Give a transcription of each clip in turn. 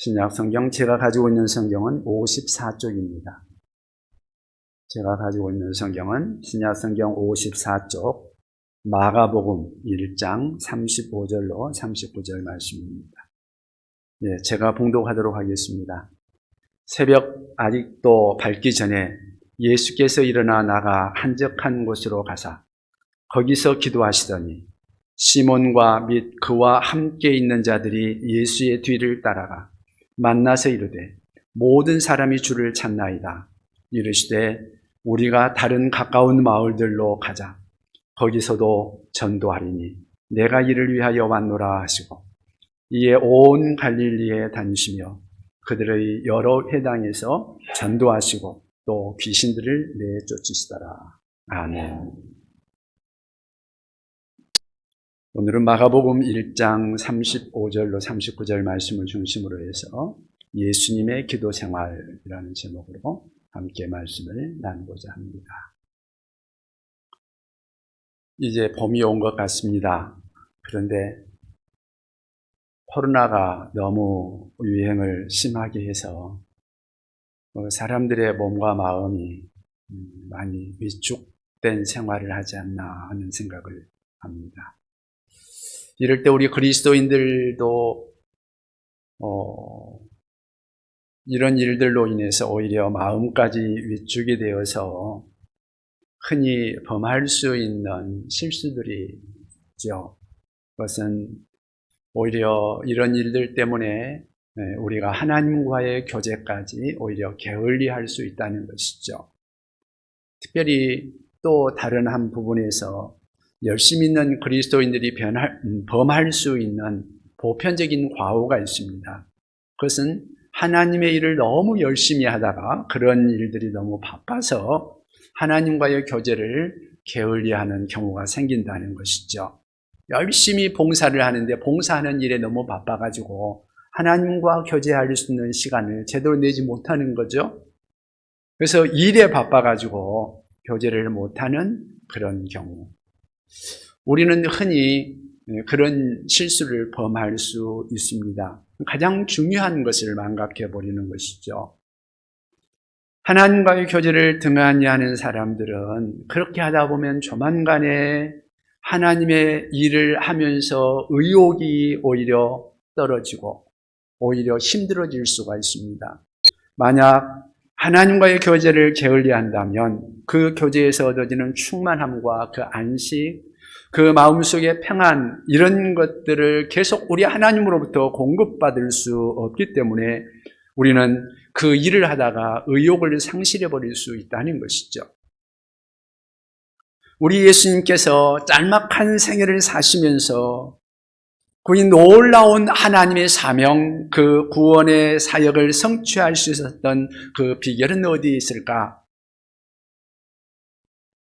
신약 성경, 제가 가지고 있는 성경은 54쪽입니다. 제가 가지고 있는 성경은 신약 성경 54쪽 마가복음 1장 35절로 39절 말씀입니다. 제가 봉독하도록 하겠습니다. 새벽 아직도 밝기 전에 예수께서 일어나 나가 한적한 곳으로 가사 거기서 기도하시더니 시몬과 및 그와 함께 있는 자들이 예수의 뒤를 따라가 만나서 이르되 모든 사람이 주를 찾나이다. 이르시되 우리가 다른 가까운 마을들로 가자. 거기서도 전도하리니 내가 이를 위하여 왔노라 하시고 이에 온 갈릴리에 다니시며 그들의 여러 회당에서 전도하시고 또 귀신들을 내쫓으시더라. 아멘. 오늘은 마가복음 1장 35절로 39절 말씀을 중심으로 해서 예수님의 기도 생활이라는 제목으로 함께 말씀을 나누고자 합니다. 이제 봄이 온 것 같습니다. 그런데 코로나가 너무 유행을 심하게 해서 사람들의 몸과 마음이 많이 위축된 생활을 하지 않나 하는 생각을 합니다. 이럴 때 우리 그리스도인들도 이런 일들로 인해서 오히려 마음까지 위축이 되어서 흔히 범할 수 있는 실수들이 있죠. 그것은 오히려 이런 일들 때문에 우리가 하나님과의 교제까지 오히려 게을리할 수 있다는 것이죠. 특별히 또 다른 한 부분에서 열심히 있는 그리스도인들이 범할 수 있는 보편적인 과오가 있습니다. 그것은 하나님의 일을 너무 열심히 하다가 그런 일들이 너무 바빠서 하나님과의 교제를 게을리하는 경우가 생긴다는 것이죠. 열심히 봉사를 하는데 봉사하는 일에 너무 바빠가지고 하나님과 교제할 수 있는 시간을 제대로 내지 못하는 거죠. 그래서 일에 바빠가지고 교제를 못하는 그런 경우. 우리는 흔히 그런 실수를 범할 수 있습니다. 가장 중요한 것을 망각해 버리는 것이죠. 하나님과의 교제를 등한히 하는 사람들은 그렇게 하다 보면 조만간에 하나님의 일을 하면서 의욕이 오히려 떨어지고 오히려 힘들어질 수가 있습니다. 만약 하나님과의 교제를 게을리한다면 그 교제에서 얻어지는 충만함과 그 안식, 그 마음속의 평안 이런 것들을 계속 우리 하나님으로부터 공급받을 수 없기 때문에 우리는 그 일을 하다가 의욕을 상실해 버릴 수 있다는 것이죠. 우리 예수님께서 짤막한 생애를 사시면서 그 놀라운 하나님의 사명, 그 구원의 사역을 성취할 수 있었던 그 비결은 어디에 있을까?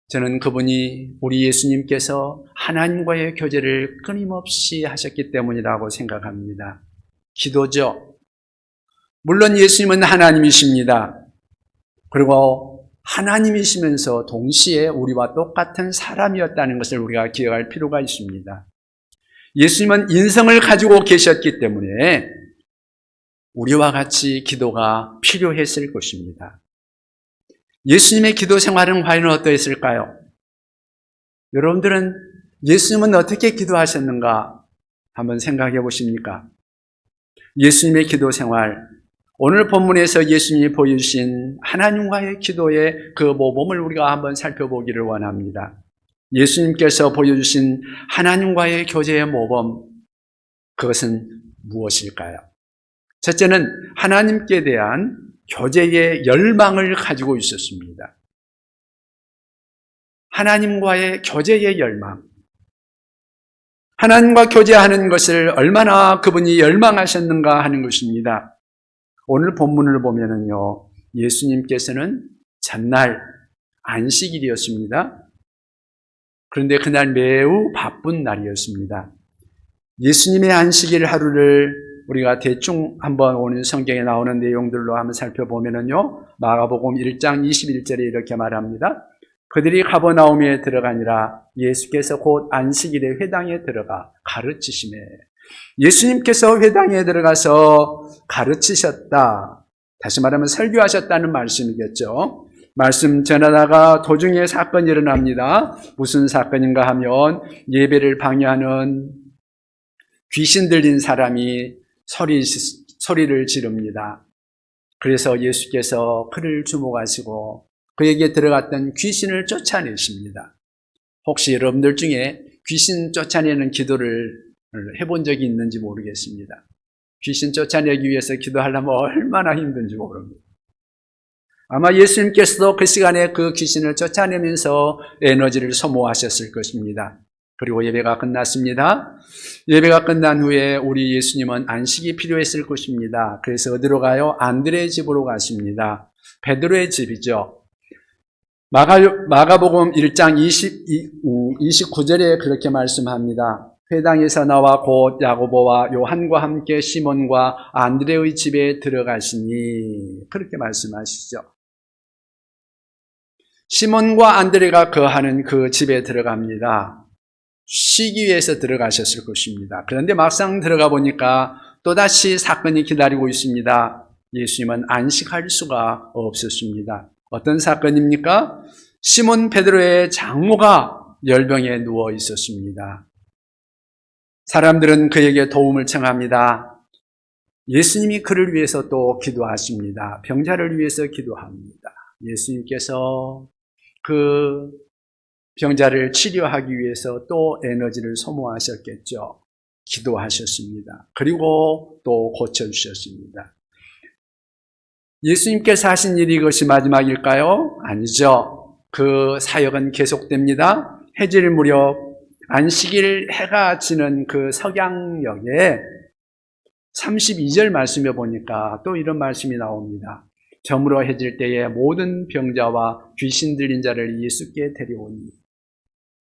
저는 그분이 우리 예수님께서 하나님과의 교제를 끊임없이 하셨기 때문이라고 생각합니다. 기도죠. 물론 예수님은 하나님이십니다. 그리고 하나님이시면서 동시에 우리와 똑같은 사람이었다는 것을 우리가 기억할 필요가 있습니다. 예수님은 인성을 가지고 계셨기 때문에 우리와 같이 기도가 필요했을 것입니다. 예수님의 기도 생활은 과연 어떠했을까요? 여러분들은 예수님은 어떻게 기도하셨는가 한번 생각해 보십니까? 예수님의 기도 생활, 오늘 본문에서 예수님이 보여주신 하나님과의 기도의 그 모범을 우리가 한번 살펴보기를 원합니다. 예수님께서 보여주신 하나님과의 교제의 모범, 그것은 무엇일까요? 첫째는 하나님께 대한 교제의 열망을 가지고 있었습니다. 하나님과의 교제의 열망. 하나님과 교제하는 것을 얼마나 그분이 열망하셨는가 하는 것입니다. 오늘 본문을 보면은요, 예수님께서는 전날 안식일이었습니다. 그런데 그날 매우 바쁜 날이었습니다. 예수님의 안식일 하루를 우리가 대충 한번 오늘 성경에 나오는 내용들로 한번 살펴보면은요, 마가복음 1장 21절에 이렇게 말합니다. 그들이 가버나움에 들어가니라 예수께서 곧 안식일에 회당에 들어가 가르치시매 예수님께서 회당에 들어가서 가르치셨다. 다시 말하면 설교하셨다는 말씀이겠죠. 말씀 전하다가 도중에 사건이 일어납니다. 무슨 사건인가 하면 예배를 방해하는 귀신 들린 사람이 소리를 지릅니다. 그래서 예수께서 그를 주목하시고 그에게 들어갔던 귀신을 쫓아내십니다. 혹시 여러분들 중에 귀신 쫓아내는 기도를 해본 적이 있는지 모르겠습니다. 귀신 쫓아내기 위해서 기도하려면 얼마나 힘든지 모릅니다. 아마 예수님께서도 그 시간에 그 귀신을 쫓아내면서 에너지를 소모하셨을 것입니다. 그리고 예배가 끝났습니다. 예배가 끝난 후에 우리 예수님은 안식이 필요했을 것입니다. 그래서 어디로 가요? 안드레의 집으로 가십니다. 베드로의 집이죠. 마가복음 1장 29절에 그렇게 말씀합니다. 회당에서 나와 곧 야고보와 요한과 함께 시몬과 안드레의 집에 들어가시니 그렇게 말씀하시죠. 시몬과 안드레가 거하는 그 집에 들어갑니다. 쉬기 위해서 들어가셨을 것입니다. 그런데 막상 들어가 보니까 또다시 사건이 기다리고 있습니다. 예수님은 안식할 수가 없었습니다. 어떤 사건입니까? 시몬 베드로의 장모가 열병에 누워 있었습니다. 사람들은 그에게 도움을 청합니다. 예수님이 그를 위해서 또 기도하십니다. 병자를 위해서 기도합니다. 예수님께서 그 병자를 치료하기 위해서 또 에너지를 소모하셨겠죠. 기도하셨습니다. 그리고 또 고쳐주셨습니다. 예수님께서 하신 일이 이것이 마지막일까요? 아니죠. 그 사역은 계속됩니다. 해질 무렵 안식일 해가 지는 그 석양역에 32절 말씀에 보니까 또 이런 말씀이 나옵니다. 저물어 해질 때에 모든 병자와 귀신 들린 자를 예수께 데려오니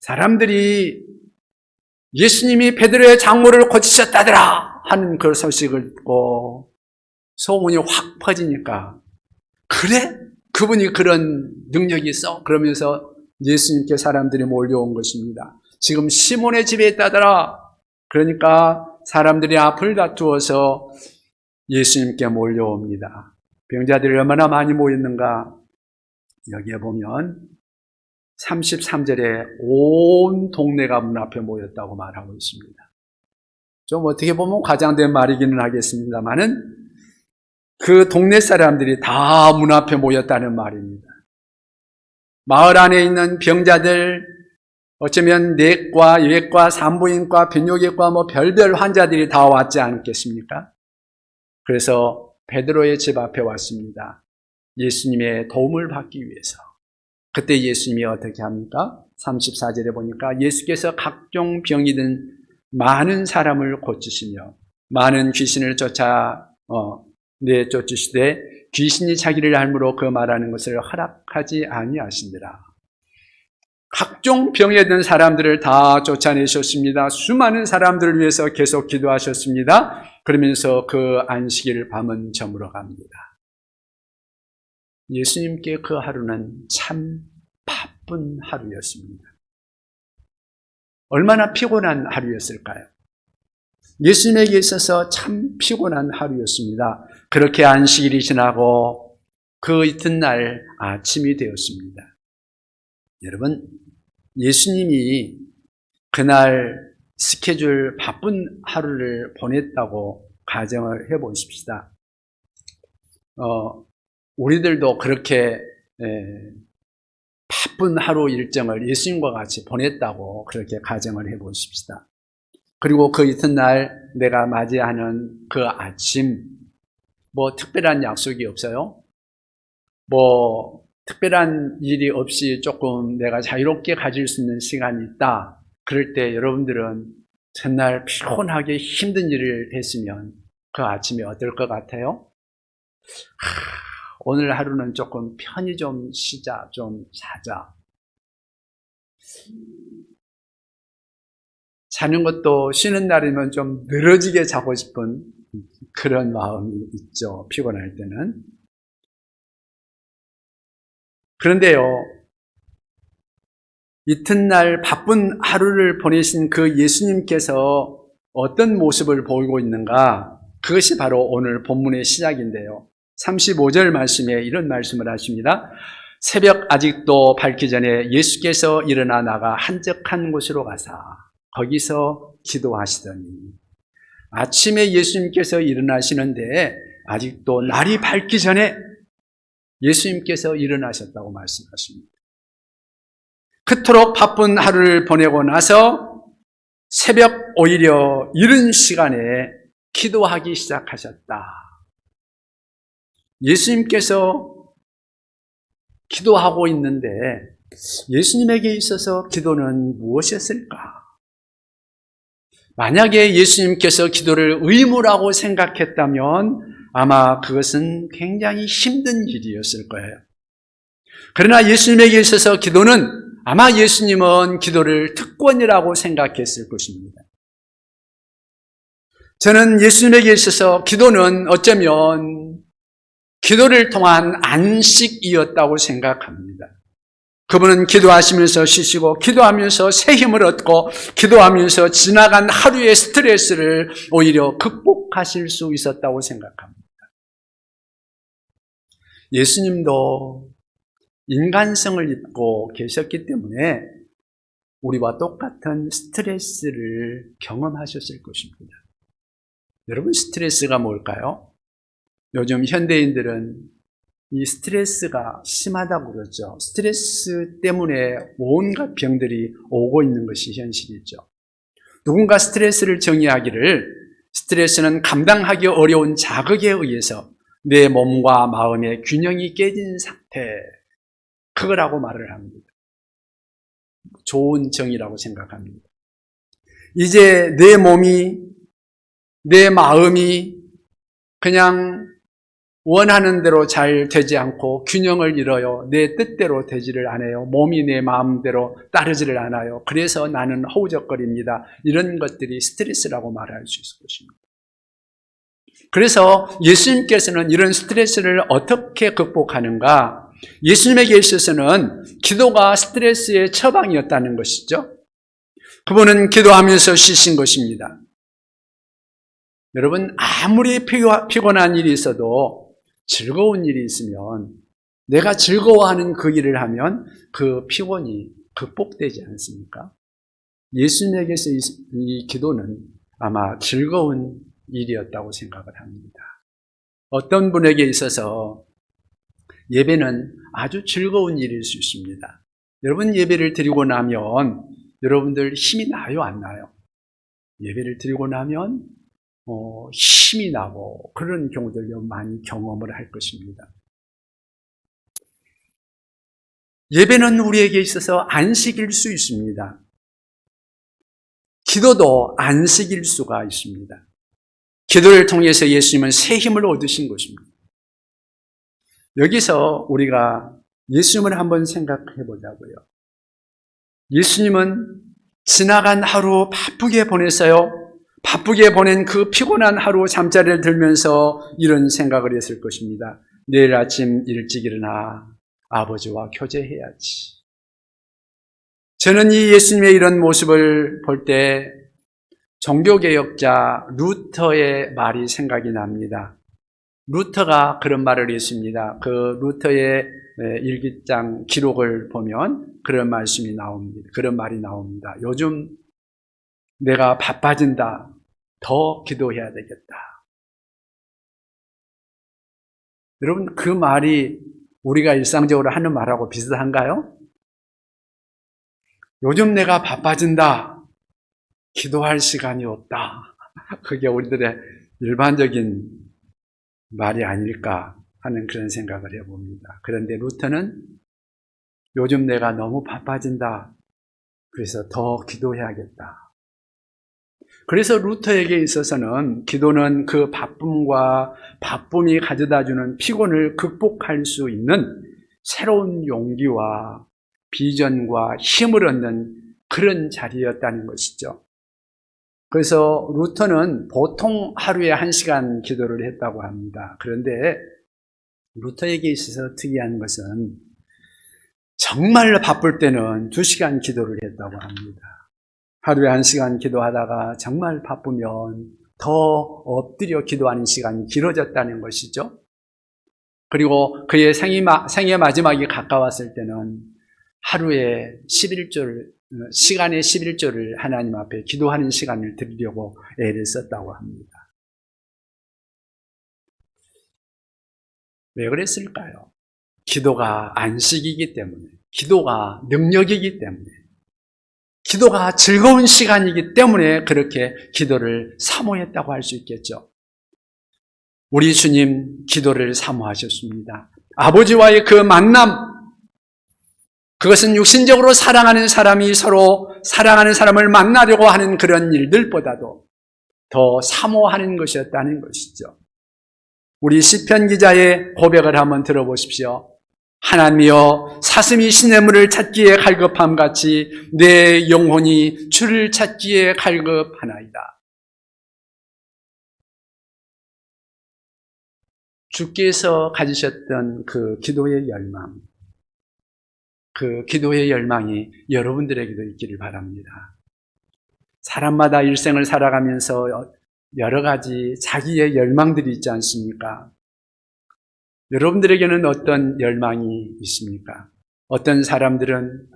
사람들이 예수님이 베드로의 장모를 고치셨다더라 하는 그 소식을 듣고 소문이 확 퍼지니까 그래? 그분이 그런 능력이 있어? 그러면서 예수님께 사람들이 몰려온 것입니다. 지금 시몬의 집에 있다더라. 그러니까 사람들이 앞을 다투어서 예수님께 몰려옵니다. 병자들이 얼마나 많이 모였는가? 여기에 보면 33절에 온 동네가 문 앞에 모였다고 말하고 있습니다. 좀 어떻게 보면 과장된 말이기는 하겠습니다만은 그 동네 사람들이 다 문 앞에 모였다는 말입니다. 마을 안에 있는 병자들, 어쩌면 내과, 외과, 산부인과, 변뇨기과 뭐 별별 환자들이 다 왔지 않겠습니까? 그래서 베드로의 집 앞에 왔습니다. 예수님의 도움을 받기 위해서. 그때 예수님이 어떻게 합니까? 34절에 보니까 예수께서 각종 병이 든 많은 사람을 고치시며 많은 귀신을 내쫓으시되 귀신이 자기를 닮으로 그 말하는 것을 허락하지 아니하시니라. 각종 병에 든 사람들을 다 쫓아내셨습니다. 수많은 사람들을 위해서 계속 기도하셨습니다. 그러면서 그 안식일 밤은 저물어 갑니다. 예수님께 그 하루는 참 바쁜 하루였습니다. 얼마나 피곤한 하루였을까요? 예수님에게 있어서 참 피곤한 하루였습니다. 그렇게 안식일이 지나고 그 이튿날 아침이 되었습니다. 여러분, 예수님이 그날 스케줄 바쁜 하루를 보냈다고 가정을 해보십시다. 우리들도 그렇게 바쁜 하루 일정을 예수님과 같이 보냈다고 그렇게 가정을 해보십시다. 그리고 그 이튿날 내가 맞이하는 그 아침, 뭐 특별한 약속이 없어요? 뭐 특별한 일이 없이 조금 내가 자유롭게 가질 수 있는 시간이 있다. 그럴 때 여러분들은 전날 피곤하게 힘든 일을 했으면 그 아침이 어떨 것 같아요? 오늘 하루는 조금 편히 좀 쉬자, 좀 자자. 자는 것도 쉬는 날이면 좀 늘어지게 자고 싶은 그런 마음이 있죠. 피곤할 때는. 그런데요, 이튿날 바쁜 하루를 보내신 그 예수님께서 어떤 모습을 보이고 있는가? 그것이 바로 오늘 본문의 시작인데요. 35절 말씀에 이런 말씀을 하십니다. 새벽 아직도 밝기 전에 예수께서 일어나 나가 한적한 곳으로 가사 거기서 기도하시더니, 아침에 예수님께서 일어나시는데 아직도 날이 밝기 전에 예수님께서 일어나셨다고 말씀하십니다. 그토록 바쁜 하루를 보내고 나서 새벽 오히려 이른 시간에 기도하기 시작하셨다. 예수님께서 기도하고 있는데 예수님에게 있어서 기도는 무엇이었을까? 만약에 예수님께서 기도를 의무라고 생각했다면 아마 그것은 굉장히 힘든 일이었을 거예요. 그러나 예수님에게 있어서 기도는 아마 예수님은 기도를 특권이라고 생각했을 것입니다. 저는 예수님에게 있어서 기도는 어쩌면 기도를 통한 안식이었다고 생각합니다. 그분은 기도하시면서 쉬시고 기도하면서 새 힘을 얻고 기도하면서 지나간 하루의 스트레스를 오히려 극복하실 수 있었다고 생각합니다. 예수님도 인간성을 입고 계셨기 때문에 우리와 똑같은 스트레스를 경험하셨을 것입니다. 여러분, 스트레스가 뭘까요? 요즘 현대인들은 이 스트레스가 심하다고 그러죠. 스트레스 때문에 온갖 병들이 오고 있는 것이 현실이죠. 누군가 스트레스를 정의하기를 스트레스는 감당하기 어려운 자극에 의해서 내 몸과 마음의 균형이 깨진 상태, 그거라고 말을 합니다. 좋은 정의라고 생각합니다. 이제 내 몸이, 내 마음이 그냥 원하는 대로 잘 되지 않고 균형을 잃어요. 내 뜻대로 되지를 않아요. 몸이 내 마음대로 따르지를 않아요. 그래서 나는 허우적거립니다. 이런 것들이 스트레스라고 말할 수 있을 것입니다. 그래서 예수님께서는 이런 스트레스를 어떻게 극복하는가? 예수님에게 있어서는 기도가 스트레스의 처방이었다는 것이죠. 그분은 기도하면서 쉬신 것입니다. 여러분, 아무리 피곤한 일이 있어도 즐거운 일이 있으면 내가 즐거워하는 그 일을 하면 그 피곤이 극복되지 않습니까? 예수님에게서 이 기도는 아마 즐거운 일이었다고 생각을 합니다. 어떤 분에게 있어서 예배는 아주 즐거운 일일 수 있습니다. 여러분, 예배를 드리고 나면 여러분들 힘이 나요, 안 나요? 예배를 드리고 나면 힘이 나고 그런 경우들 많이 경험을 할 것입니다. 예배는 우리에게 있어서 안식일 수 있습니다. 기도도 안식일 수가 있습니다. 기도를 통해서 예수님은 새 힘을 얻으신 것입니다. 여기서 우리가 예수님을 한번 생각해 보자고요. 예수님은 지나간 하루 바쁘게 보냈어요. 바쁘게 보낸 그 피곤한 하루 잠자리를 들면서 이런 생각을 했을 것입니다. 내일 아침 일찍 일어나 아버지와 교제해야지. 저는 이 예수님의 이런 모습을 볼 때 종교개혁자 루터의 말이 생각이 납니다. 루터가 그런 말을 했습니다. 그 루터의 일기장 기록을 보면 그런 말씀이 나옵니다. 그런 말이 나옵니다. 요즘 내가 바빠진다. 더 기도해야 되겠다. 여러분, 그 말이 우리가 일상적으로 하는 말하고 비슷한가요? 요즘 내가 바빠진다. 기도할 시간이 없다. 그게 우리들의 일반적인 말이 아닐까 하는 그런 생각을 해봅니다. 그런데 루터는 요즘 내가 너무 바빠진다. 그래서 더 기도해야겠다. 그래서 루터에게 있어서는 기도는 그 바쁨이 가져다주는 피곤을 극복할 수 있는 새로운 용기와 비전과 힘을 얻는 그런 자리였다는 것이죠. 그래서 루터는 보통 하루에 1시간 기도를 했다고 합니다. 그런데 루터에게 있어서 특이한 것은 정말 바쁠 때는 2시간 기도를 했다고 합니다. 하루에 1시간 기도하다가 정말 바쁘면 더 엎드려 기도하는 시간이 길어졌다는 것이죠. 그리고 그의 생애 마지막이 가까웠을 때는 하루에 11조를, 시간의 11조를 하나님 앞에 기도하는 시간을 드리려고 애를 썼다고 합니다. 왜 그랬을까요? 기도가 안식이기 때문에, 기도가 능력이기 때문에, 기도가 즐거운 시간이기 때문에 그렇게 기도를 사모했다고 할 수 있겠죠. 우리 주님 기도를 사모하셨습니다. 아버지와의 그 만남, 그것은 육신적으로 사랑하는 사람이 서로 사랑하는 사람을 만나려고 하는 그런 일들보다도 더 사모하는 것이었다는 것이죠. 우리 시편 기자의 고백을 한번 들어보십시오. 하나님이여, 사슴이 시냇물을 찾기에 갈급함 같이 내 영혼이 주를 찾기에 갈급하나이다. 주께서 가지셨던 그 기도의 열망, 그 기도의 열망이 여러분들에게도 있기를 바랍니다. 사람마다 일생을 살아가면서 여러 가지 자기의 열망들이 있지 않습니까? 여러분들에게는 어떤 열망이 있습니까? 어떤 사람들은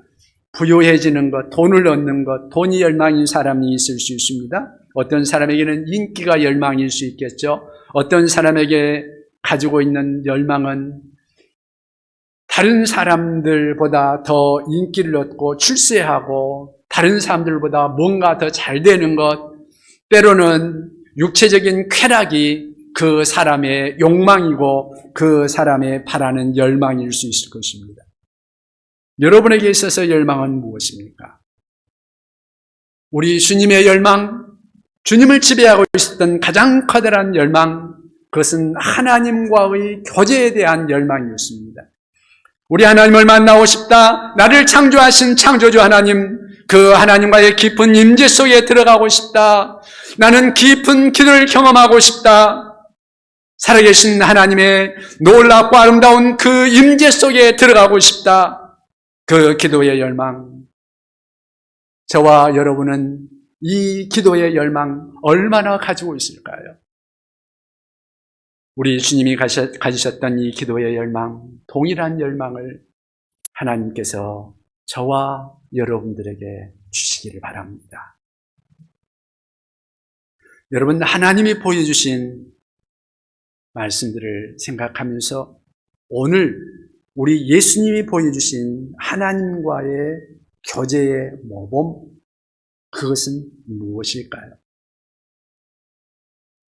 부유해지는 것, 돈을 얻는 것, 돈이 열망인 사람이 있을 수 있습니다. 어떤 사람에게는 인기가 열망일 수 있겠죠. 어떤 사람에게 가지고 있는 열망은 다른 사람들보다 더 인기를 얻고 출세하고 다른 사람들보다 뭔가 더 잘 되는 것, 때로는 육체적인 쾌락이 그 사람의 욕망이고 그 사람의 바라는 열망일 수 있을 것입니다. 여러분에게 있어서 열망은 무엇입니까? 우리 주님의 열망, 주님을 지배하고 있었던 가장 커다란 열망, 그것은 하나님과의 교제에 대한 열망이었습니다. 우리 하나님을 만나고 싶다. 나를 창조하신 창조주 하나님, 그 하나님과의 깊은 임재 속에 들어가고 싶다. 나는 깊은 기도를 경험하고 싶다. 살아계신 하나님의 놀랍고 아름다운 그 임재 속에 들어가고 싶다. 그 기도의 열망. 저와 여러분은 이 기도의 열망 얼마나 가지고 있을까요? 우리 주님이 가지셨던 이 기도의 열망, 동일한 열망을 하나님께서 저와 여러분들에게 주시기를 바랍니다. 여러분, 하나님이 보여주신 말씀들을 생각하면서 오늘 우리 예수님이 보여주신 하나님과의 교제의 모범, 그것은 무엇일까요?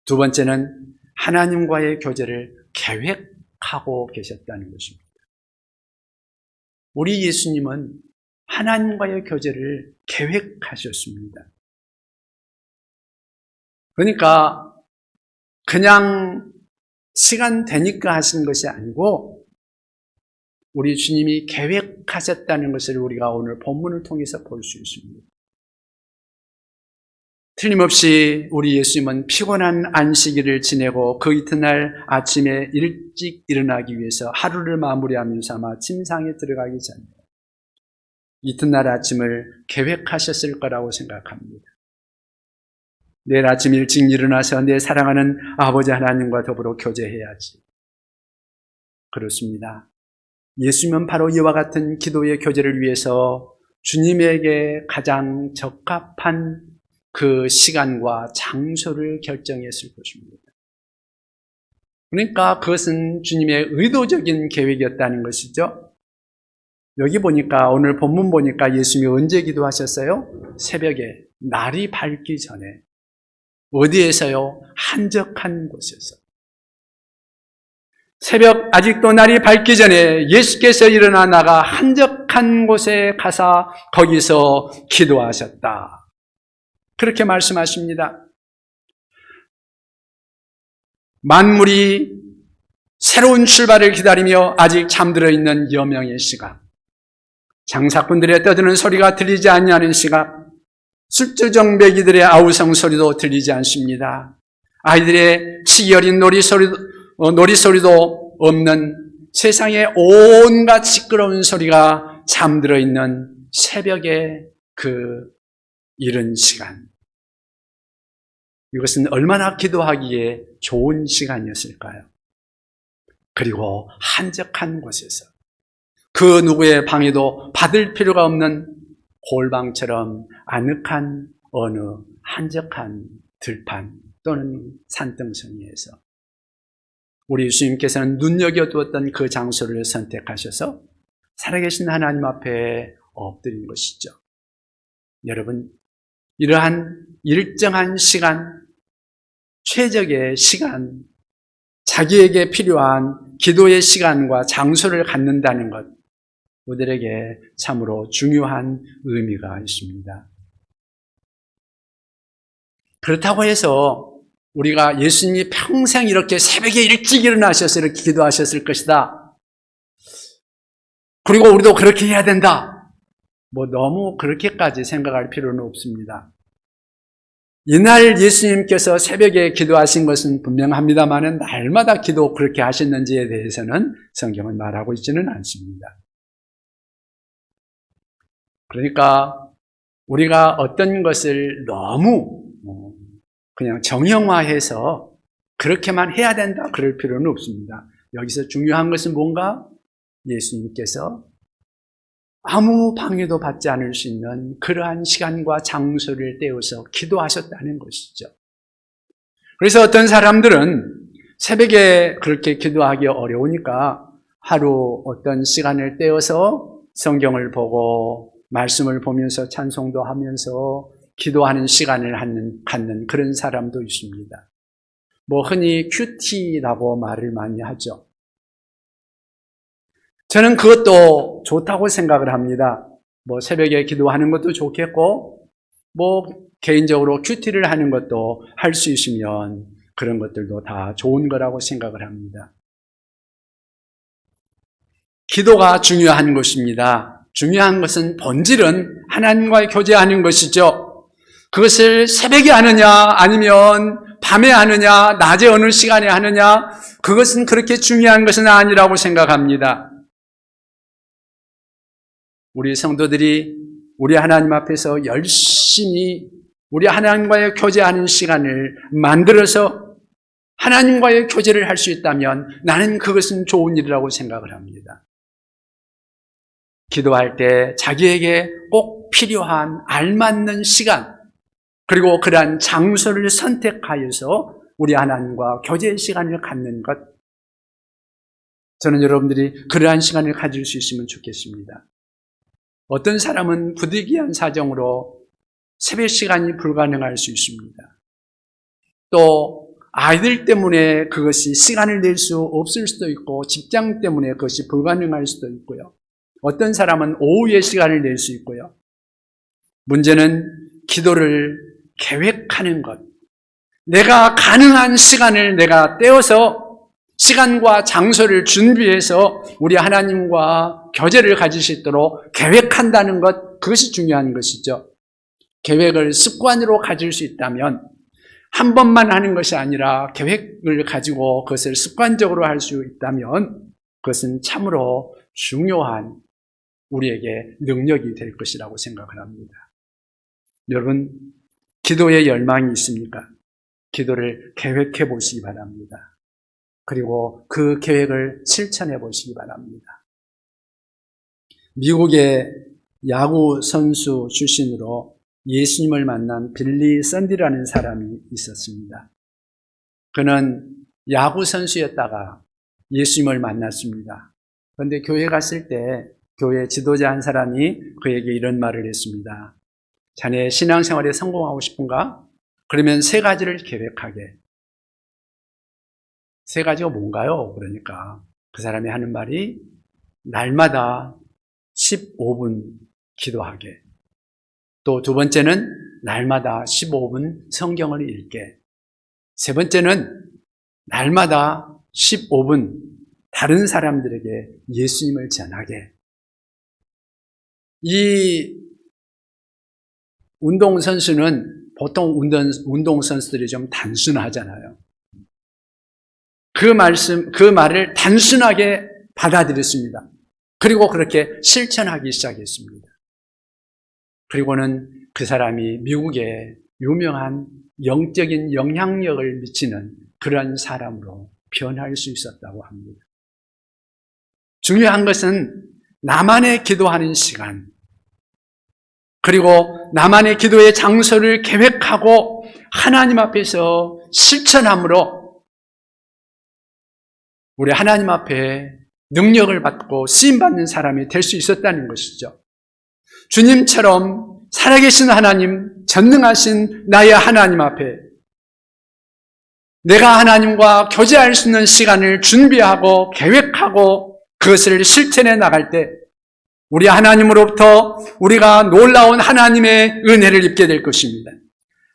두 번째는 하나님과의 교제를 계획하고 계셨다는 것입니다. 우리 예수님은 하나님과의 교제를 계획하셨습니다. 그러니까 그냥 시간 되니까 하신 것이 아니고 우리 주님이 계획하셨다는 것을 우리가 오늘 본문을 통해서 볼 수 있습니다. 틀림없이 우리 예수님은 피곤한 안식일을 지내고 그 이튿날 아침에 일찍 일어나기 위해서 하루를 마무리하면서 아마 침상에 들어가기 전에 이튿날 아침을 계획하셨을 거라고 생각합니다. 내일 아침 일찍 일어나서 내 사랑하는 아버지 하나님과 더불어 교제해야지. 그렇습니다. 예수님은 바로 이와 같은 기도의 교제를 위해서 주님에게 가장 적합한 그 시간과 장소를 결정했을 것입니다. 그러니까 그것은 주님의 의도적인 계획이었다는 것이죠. 여기 보니까 오늘 본문 보니까 예수님이 언제 기도하셨어요? 새벽에 날이 밝기 전에. 어디에서요? 한적한 곳에서. 새벽 아직도 날이 밝기 전에 예수께서 일어나 나가 한적한 곳에 가서 거기서 기도하셨다. 그렇게 말씀하십니다. 만물이 새로운 출발을 기다리며 아직 잠들어 있는 여명의 시각, 장사꾼들의 떠드는 소리가 들리지 않냐는 시각, 술주정배기들의 아우성 소리도 들리지 않습니다. 아이들의 치기 어린 놀이소리도 없는 세상의 온갖 시끄러운 소리가 잠들어 있는 새벽의 그 이른 시간. 이것은 얼마나 기도하기에 좋은 시간이었을까요? 그리고 한적한 곳에서 그 누구의 방해도 받을 필요가 없는 골방처럼 아늑한 어느 한적한 들판 또는 산등성이에서 우리 예수님께서는 눈여겨두었던 그 장소를 선택하셔서 살아계신 하나님 앞에 엎드린 것이죠. 여러분, 이러한 일정한 시간, 최적의 시간, 자기에게 필요한 기도의 시간과 장소를 갖는다는 것, 우리들에게 참으로 중요한 의미가 있습니다. 그렇다고 해서 우리가 예수님이 평생 이렇게 새벽에 일찍 일어나셔서 이렇게 기도하셨을 것이다. 그리고 우리도 그렇게 해야 된다. 너무 그렇게까지 생각할 필요는 없습니다. 이날 예수님께서 새벽에 기도하신 것은 분명합니다만 날마다 기도 그렇게 하셨는지에 대해서는 성경은 말하고 있지는 않습니다. 그러니까 우리가 어떤 것을 너무 그냥 정형화해서 그렇게만 해야 된다 그럴 필요는 없습니다. 여기서 중요한 것은 뭔가 예수님께서 아무 방해도 받지 않을 수 있는 그러한 시간과 장소를 떼어서 기도하셨다는 것이죠. 그래서 어떤 사람들은 새벽에 그렇게 기도하기 어려우니까 하루 어떤 시간을 떼어서 성경을 보고 말씀을 보면서 찬송도 하면서 기도하는 시간을 갖는 그런 사람도 있습니다. 흔히 큐티라고 말을 많이 하죠. 저는 그것도 좋다고 생각을 합니다. 새벽에 기도하는 것도 좋겠고, 개인적으로 큐티를 하는 것도 할 수 있으면 그런 것들도 다 좋은 거라고 생각을 합니다. 기도가 중요한 것입니다. 중요한 것은 본질은 하나님과의 교제하는 것이죠. 그것을 새벽에 하느냐, 아니면 밤에 하느냐, 낮에 어느 시간에 하느냐, 그것은 그렇게 중요한 것은 아니라고 생각합니다. 우리 성도들이 우리 하나님 앞에서 열심히 우리 하나님과의 교제하는 시간을 만들어서 하나님과의 교제를 할 수 있다면 나는 그것은 좋은 일이라고 생각을 합니다. 기도할 때 자기에게 꼭 필요한 알맞는 시간 그리고 그러한 장소를 선택하여서 우리 하나님과 교제의 시간을 갖는 것, 저는 여러분들이 그러한 시간을 가질 수 있으면 좋겠습니다. 어떤 사람은 부득이한 사정으로 새벽 시간이 불가능할 수 있습니다. 또 아이들 때문에 그것이 시간을 낼 수 없을 수도 있고 직장 때문에 그것이 불가능할 수도 있고요. 어떤 사람은 오후에 시간을 낼 수 있고요. 문제는 기도를 계획하는 것. 내가 가능한 시간을 내가 떼어서 시간과 장소를 준비해서 우리 하나님과 교제를 가질 수 있도록 계획한다는 것, 그것이 중요한 것이죠. 계획을 습관으로 가질 수 있다면 한 번만 하는 것이 아니라 계획을 가지고 그것을 습관적으로 할 수 있다면 그것은 참으로 중요한 우리에게 능력이 될 것이라고 생각을 합니다. 여러분, 기도에 열망이 있습니까? 기도를 계획해 보시기 바랍니다. 그리고 그 계획을 실천해 보시기 바랍니다. 미국의 야구 선수 출신으로 예수님을 만난 빌리 썬디라는 사람이 있었습니다. 그는 야구 선수였다가 예수님을 만났습니다. 그런데 교회 갔을 때 교회 지도자 한 사람이 그에게 이런 말을 했습니다. 자네 신앙생활에 성공하고 싶은가? 그러면 3가지를 계획하게. 3가지가 뭔가요? 그러니까 그 사람이 하는 말이 날마다 15분 기도하게. 또 2번째는 날마다 15분 성경을 읽게. 3번째는 날마다 15분 다른 사람들에게 예수님을 전하게. 이 운동선수는 보통 운동선수들이 좀 단순하잖아요. 그 말을 단순하게 받아들였습니다. 그리고 그렇게 실천하기 시작했습니다. 그리고는 그 사람이 미국에 유명한 영적인 영향력을 미치는 그런 사람으로 변할 수 있었다고 합니다. 중요한 것은 나만의 기도하는 시간, 그리고 나만의 기도의 장소를 계획하고 하나님 앞에서 실천함으로 우리 하나님 앞에 능력을 받고 쓰임받는 사람이 될 수 있었다는 것이죠. 주님처럼 살아계신 하나님, 전능하신 나의 하나님 앞에 내가 하나님과 교제할 수 있는 시간을 준비하고 계획하고 그것을 실천해 나갈 때 우리 하나님으로부터 우리가 놀라운 하나님의 은혜를 입게 될 것입니다.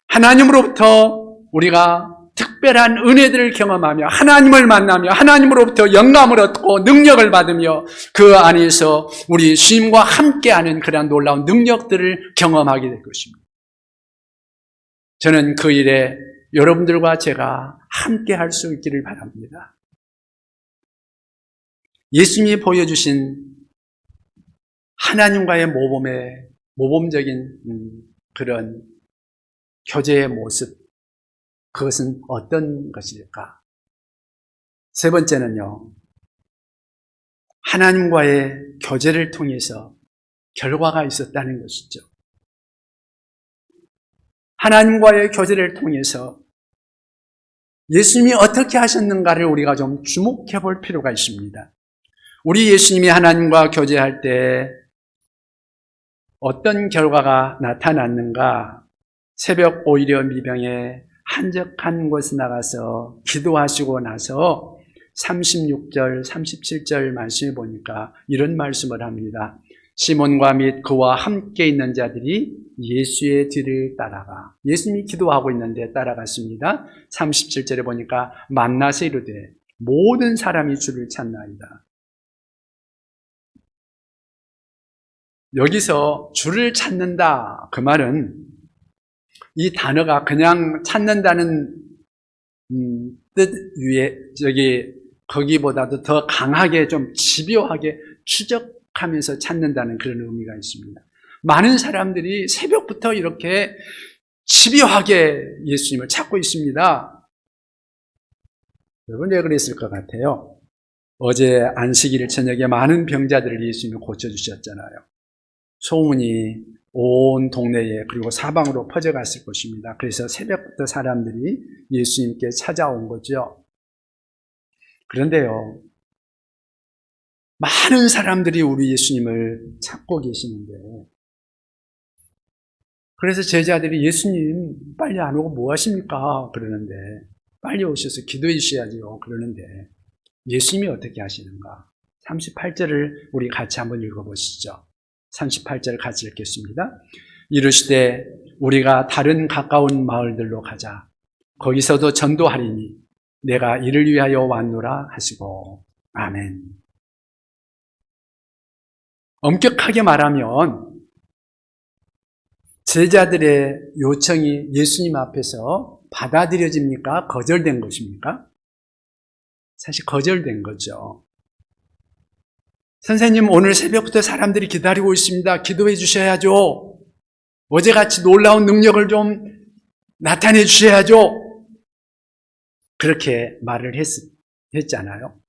하나님으로부터 우리가 특별한 은혜들을 경험하며 하나님을 만나며 하나님으로부터 영감을 얻고 능력을 받으며 그 안에서 우리 주님과 함께하는 그러한 놀라운 능력들을 경험하게 될 것입니다. 저는 그 일에 여러분들과 제가 함께할 수 있기를 바랍니다. 예수님이 보여주신 하나님과의 모범적인 그런 교제의 모습, 그것은 어떤 것일까? 세 번째는요, 하나님과의 교제를 통해서 결과가 있었다는 것이죠. 하나님과의 교제를 통해서 예수님이 어떻게 하셨는가를 우리가 좀 주목해 볼 필요가 있습니다. 우리 예수님이 하나님과 교제할 때 어떤 결과가 나타났는가? 새벽 오히려 미병에 한적한 곳에 나가서 기도하시고 나서 36절, 37절 말씀에 보니까 이런 말씀을 합니다. 시몬과 및 그와 함께 있는 자들이 예수의 뒤를 따라가. 예수님이 기도하고 있는데 따라갔습니다. 37절에 보니까 만나서 이르되 모든 사람이 주를 찾나이다. 여기서 주를 찾는다, 그 말은 이 단어가 그냥 찾는다는 뜻 위에 거기보다도 더 강하게 좀 집요하게 추적하면서 찾는다는 그런 의미가 있습니다. 많은 사람들이 새벽부터 이렇게 집요하게 예수님을 찾고 있습니다. 여러분 왜 그랬을 것 같아요? 어제 안식일 저녁에 많은 병자들을 예수님이 고쳐주셨잖아요. 소문이 온 동네에 그리고 사방으로 퍼져갔을 것입니다. 그래서 새벽부터 사람들이 예수님께 찾아온 거죠. 그런데요, 많은 사람들이 우리 예수님을 찾고 계시는데, 그래서 제자들이 예수님 빨리 안 오고 뭐 하십니까? 그러는데, 빨리 오셔서 기도해 주셔야죠. 그러는데 예수님이 어떻게 하시는가? 38절을 우리 같이 한번 읽어보시죠. 38절 같이 읽겠습니다. 이르시되 우리가 다른 가까운 마을들로 가자. 거기서도 전도하리니 내가 이를 위하여 왔노라 하시고. 아멘. 엄격하게 말하면 제자들의 요청이 예수님 앞에서 받아들여집니까? 거절된 것입니까? 사실 거절된 거죠. 선생님, 오늘 새벽부터 사람들이 기다리고 있습니다. 기도해 주셔야죠. 어제같이 놀라운 능력을 좀 나타내 주셔야죠. 그렇게 말을 했잖아요.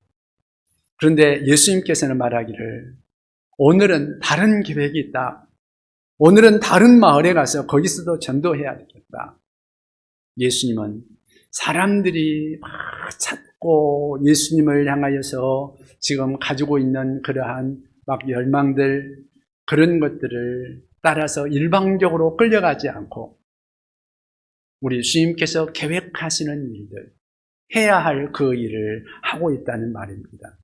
그런데 예수님께서는 말하기를 오늘은 다른 계획이 있다. 오늘은 다른 마을에 가서 거기서도 전도해야 되겠다. 예수님은 사람들이 막 찾고 예수님을 향하여서 지금 가지고 있는 그러한 막 열망들, 그런 것들을 따라서 일방적으로 끌려가지 않고 우리 주님께서 계획하시는 일들, 해야 할 그 일을 하고 있다는 말입니다.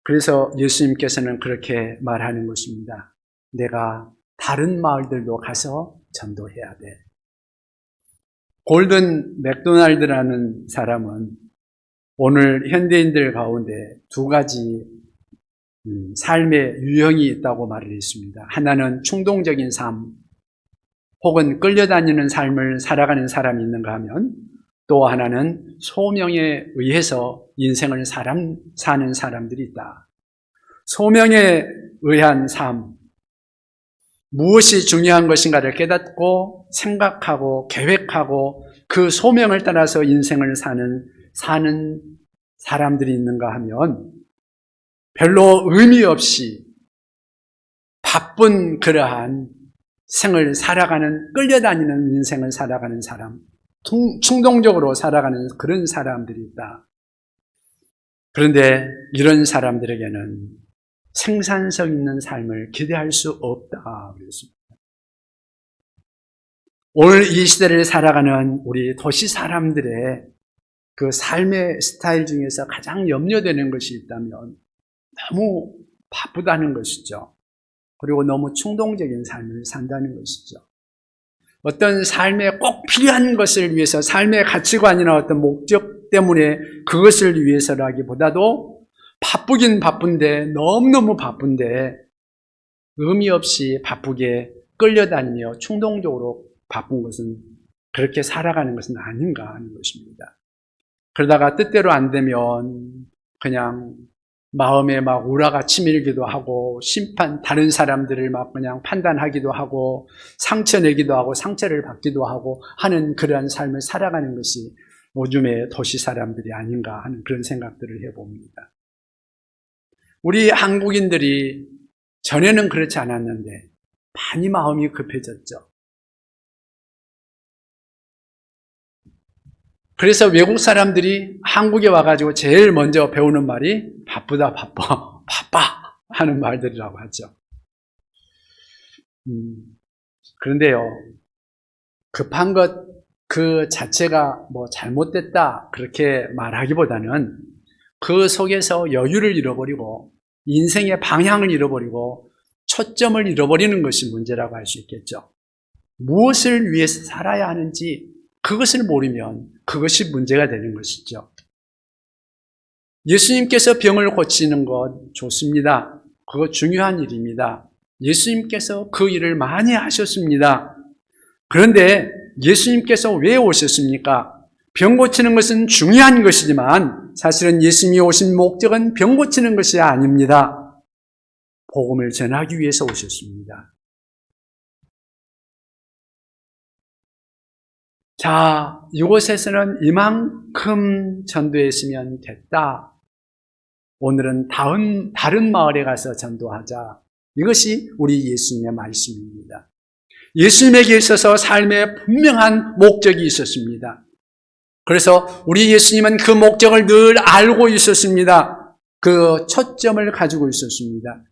그래서 예수님께서는 그렇게 말하는 것입니다. 내가 다른 마을들도 가서 전도해야 돼. 골든 맥도날드라는 사람은 오늘 현대인들 가운데 두 가지 삶의 유형이 있다고 말을 했습니다. 하나는 충동적인 삶, 혹은 끌려다니는 삶을 살아가는 사람이 있는가 하면 또 하나는 소명에 의해서 인생을 사는 사람들이 있다. 소명에 의한 삶, 무엇이 중요한 것인가를 깨닫고 생각하고 계획하고 그 소명을 따라서 인생을 사는 사람들이 있는가 하면 별로 의미 없이 바쁜 그러한 생을 살아가는, 끌려다니는 인생을 살아가는 사람, 충동적으로 살아가는 그런 사람들이 있다. 그런데 이런 사람들에게는 생산성 있는 삶을 기대할 수 없다 그랬습니다. 오늘 이 시대를 살아가는 우리 도시 사람들의 그 삶의 스타일 중에서 가장 염려되는 것이 있다면 너무 바쁘다는 것이죠. 그리고 너무 충동적인 삶을 산다는 것이죠. 어떤 삶에 꼭 필요한 것을 위해서, 삶의 가치관이나 어떤 목적 때문에 그것을 위해서라기보다도 바쁘긴 바쁜데, 너무너무 바쁜데 의미 없이 바쁘게 끌려다니며 충동적으로 바쁜 것은, 그렇게 살아가는 것은 아닌가 하는 것입니다. 그러다가 뜻대로 안 되면 그냥 마음에 막 우라가 치밀기도 하고, 다른 사람들을 막 그냥 판단하기도 하고, 상처내기도 하고, 상처를 받기도 하고 하는 그러한 삶을 살아가는 것이 요즘의 도시 사람들이 아닌가 하는 그런 생각들을 해봅니다. 우리 한국인들이 전에는 그렇지 않았는데 많이 마음이 급해졌죠. 그래서 외국 사람들이 한국에 와가지고 제일 먼저 배우는 말이 바쁘다, 바빠, 바빠 하는 말들이라고 하죠. 그런데요, 급한 것 그 자체가 뭐 잘못됐다 그렇게 말하기보다는 그 속에서 여유를 잃어버리고 인생의 방향을 잃어버리고 초점을 잃어버리는 것이 문제라고 할 수 있겠죠. 무엇을 위해서 살아야 하는지 그것을 모르면 그것이 문제가 되는 것이죠. 예수님께서 병을 고치는 것 좋습니다. 그거 중요한 일입니다. 예수님께서 그 일을 많이 하셨습니다. 그런데 예수님께서 왜 오셨습니까? 병 고치는 것은 중요한 것이지만 사실은 예수님이 오신 목적은 병 고치는 것이 아닙니다. 복음을 전하기 위해서 오셨습니다. 자, 이곳에서는 이만큼 전도했으면 됐다. 오늘은 다른 마을에 가서 전도하자. 이것이 우리 예수님의 말씀입니다. 예수님에게 있어서 삶에 분명한 목적이 있었습니다. 그래서 우리 예수님은 그 목적을 늘 알고 있었습니다. 그 초점을 가지고 있었습니다.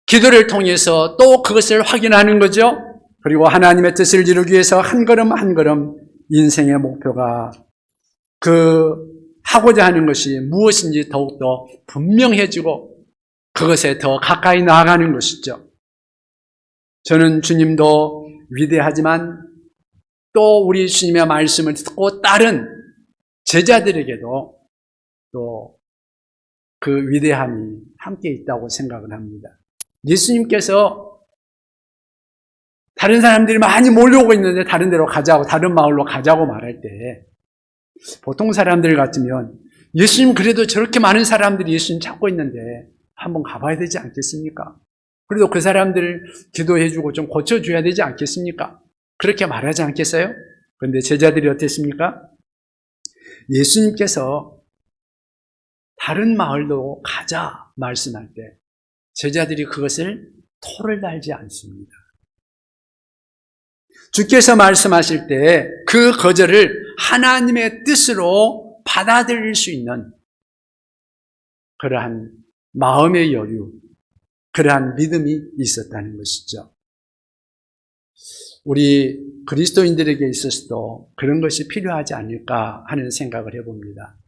기도를 통해서 또 그것을 확인하는 거죠. 그리고 하나님의 뜻을 이루기 위해서 한 걸음 한 걸음 인생의 목표가 하고자 하는 것이 무엇인지 더욱더 분명해지고 그것에 더 가까이 나아가는 것이죠. 저는 주님도 위대하지만 또 우리 주님의 말씀을 듣고 따른 제자들에게도 또 그 위대함이 함께 있다고 생각을 합니다. 예수님께서 다른 사람들이 많이 몰려오고 있는데 다른 데로 가자고, 다른 마을로 가자고 말할 때 보통 사람들 같으면 예수님 그래도 저렇게 많은 사람들이 예수님 찾고 있는데 한번 가봐야 되지 않겠습니까? 그래도 그 사람들을 기도해주고 좀 고쳐줘야 되지 않겠습니까? 그렇게 말하지 않겠어요? 그런데 제자들이 어땠습니까? 예수님께서 다른 마을로 가자 말씀할 때 제자들이 그것을 토를 달지 않습니다. 주께서 말씀하실 때 그 거절을 하나님의 뜻으로 받아들일 수 있는 그러한 마음의 여유, 그러한 믿음이 있었다는 것이죠. 우리 그리스도인들에게 있어서도 그런 것이 필요하지 않을까 하는 생각을 해봅니다.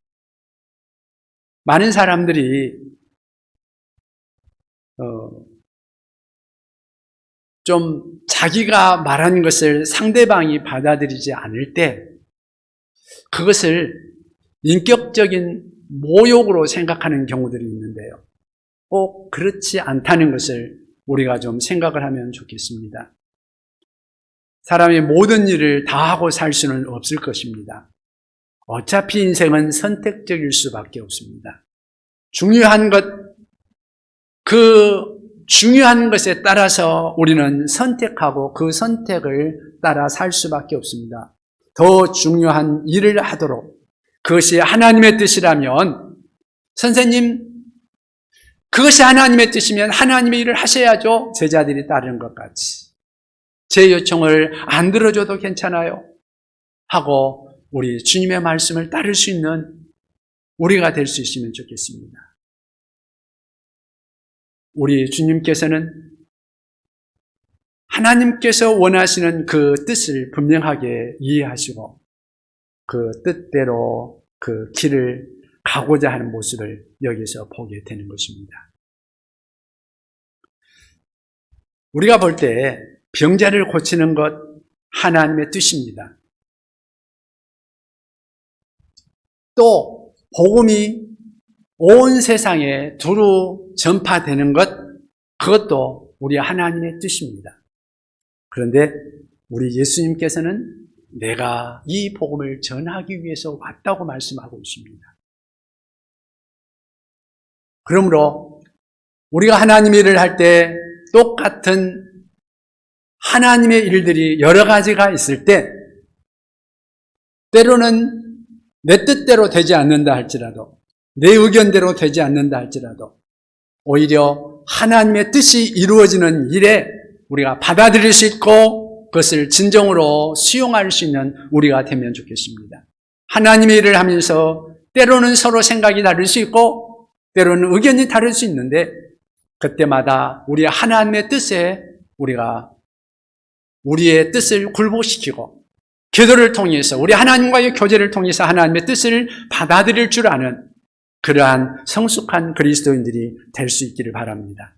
많은 사람들이 좀 자기가 말한 것을 상대방이 받아들이지 않을 때 그것을 인격적인 모욕으로 생각하는 경우들이 있는데요. 꼭 그렇지 않다는 것을 우리가 좀 생각을 하면 좋겠습니다. 사람이 모든 일을 다 하고 살 수는 없을 것입니다. 어차피 인생은 선택적일 수밖에 없습니다. 중요한 것, 그 중요한 것에 따라서 우리는 선택하고 그 선택을 따라 살 수밖에 없습니다. 더 중요한 일을 하도록, 그것이 하나님의 뜻이라면, 선생님, 그것이 하나님의 뜻이면 하나님의 일을 하셔야죠. 제자들이 따르는 것 같이. 제 요청을 안 들어줘도 괜찮아요 하고 우리 주님의 말씀을 따를 수 있는 우리가 될 수 있으면 좋겠습니다. 우리 주님께서는 하나님께서 원하시는 그 뜻을 분명하게 이해하시고 그 뜻대로 그 길을 가고자 하는 모습을 여기서 보게 되는 것입니다. 우리가 볼 때 병자를 고치는 것 하나님의 뜻입니다. 또 복음이 온 세상에 두루 전파되는 것, 그것도 우리 하나님의 뜻입니다. 그런데 우리 예수님께서는 내가 이 복음을 전하기 위해서 왔다고 말씀하고 있습니다. 그러므로 우리가 하나님의 일을 할 때 똑같은 하나님의 일들이 여러 가지가 있을 때 때로는 내 뜻대로 되지 않는다 할지라도, 내 의견대로 되지 않는다 할지라도 오히려 하나님의 뜻이 이루어지는 일에 우리가 받아들일 수 있고 그것을 진정으로 수용할 수 있는 우리가 되면 좋겠습니다. 하나님의 일을 하면서 때로는 서로 생각이 다를 수 있고 때로는 의견이 다를 수 있는데 그때마다 우리 하나님의 뜻에 우리가 우리의 뜻을 굴복시키고 기도를 통해서 우리 하나님과의 교제를 통해서 하나님의 뜻을 받아들일 줄 아는 그러한 성숙한 그리스도인들이 될 수 있기를 바랍니다.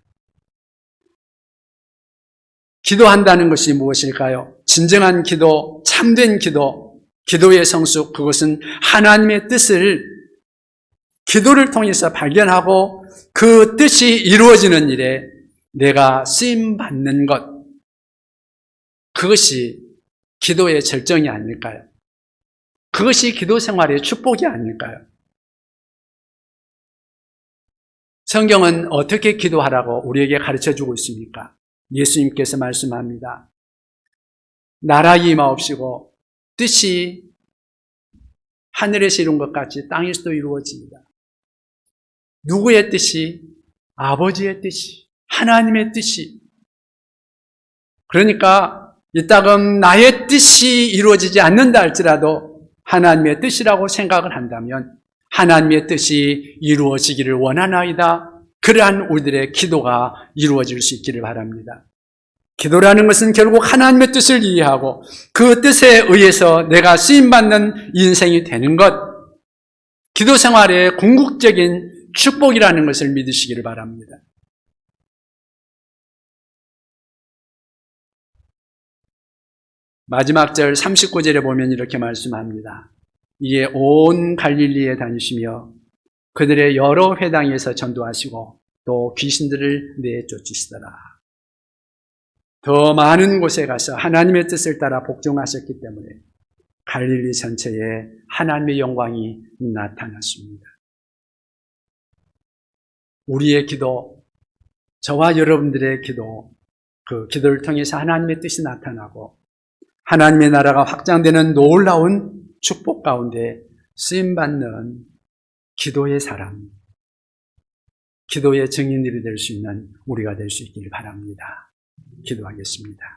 기도한다는 것이 무엇일까요? 진정한 기도, 참된 기도, 기도의 성숙, 그것은 하나님의 뜻을 기도를 통해서 발견하고 그 뜻이 이루어지는 일에 내가 쓰임받는 것, 그것이 기도의 절정이 아닐까요? 그것이 기도 생활의 축복이 아닐까요? 성경은 어떻게 기도하라고 우리에게 가르쳐주고 있습니까? 예수님께서 말씀합니다. 나라에 임하옵시고 뜻이 하늘에서 이룬 것 같이 땅에서도 이루어집니다. 누구의 뜻이? 아버지의 뜻이, 하나님의 뜻이. 그러니까 이따금 나의 뜻이 이루어지지 않는다 할지라도 하나님의 뜻이라고 생각을 한다면 하나님의 뜻이 이루어지기를 원하나이다. 그러한 우리들의 기도가 이루어질 수 있기를 바랍니다. 기도라는 것은 결국 하나님의 뜻을 이해하고 그 뜻에 의해서 내가 쓰임받는 인생이 되는 것, 기도 생활의 궁극적인 축복이라는 것을 믿으시기를 바랍니다. 마지막 절 39절에 보면 이렇게 말씀합니다. 이에 온 갈릴리에 다니시며 그들의 여러 회당에서 전도하시고 또 귀신들을 내쫓으시더라. 더 많은 곳에 가서 하나님의 뜻을 따라 복종하셨기 때문에 갈릴리 전체에 하나님의 영광이 나타났습니다. 우리의 기도, 저와 여러분들의 기도, 그 기도를 통해서 하나님의 뜻이 나타나고 하나님의 나라가 확장되는 놀라운 축복 가운데 쓰임받는 기도의 사람, 기도의 증인들이 될 수 있는 우리가 될 수 있기를 바랍니다. 기도하겠습니다.